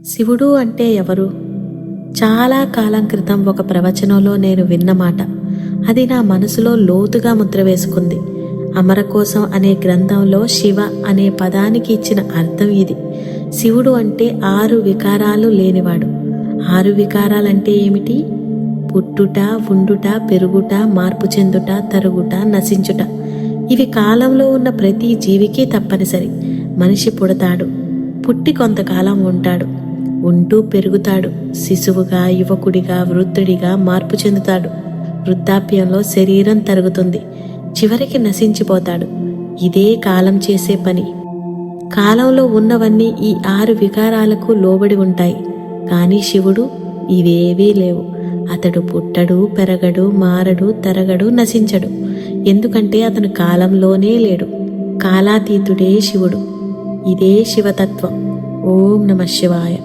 శివుడు అంటే ఎవరు? చాలా కాలం క్రితం ఒక ప్రవచనంలో నేను విన్న మాట. అది నా మనసులో లోతుగా ముద్ర వేసుకుంది. అమరకోశం అనే గ్రంథంలో శివ అనే పదానికి ఇచ్చిన అర్థం ఇది. శివుడు అంటే 6 వికారాలు లేనివాడు. 6 వికారాలంటే ఏమిటి? పుట్టుట, ఉండుట, పెరుగుట, మార్పు చెందుట, తరుగుట, నశించుట. ఇవి కాలంలో ఉన్న ప్రతి జీవికి తప్పనిసరి. మనిషి పుడతాడు, పుట్టి కొంతకాలం ఉంటాడు, ఉంటూ పెరుగుతాడు, శిశువుగా, యువకుడిగా, వృద్ధుడిగా మార్పు చెందుతాడు. వృద్ధాప్యంలో శరీరం తరుగుతుంది, చివరికి నశించిపోతాడు. ఇదే కాలం చేసే పని. కాలంలో ఉన్నవన్నీ ఈ 6 వికారాలకు లోబడి ఉంటాయి. కానీ శివుడు ఇవేవీ లేవు. అతడు పుట్టడు, పెరగడు, మారడు, తరగడు, నశించడు. ఎందుకంటే అతను కాలంలోనే లేడు. కాలాతీతుడే శివుడు. ఇదే శివతత్వం. ఓం నమః శివాయ.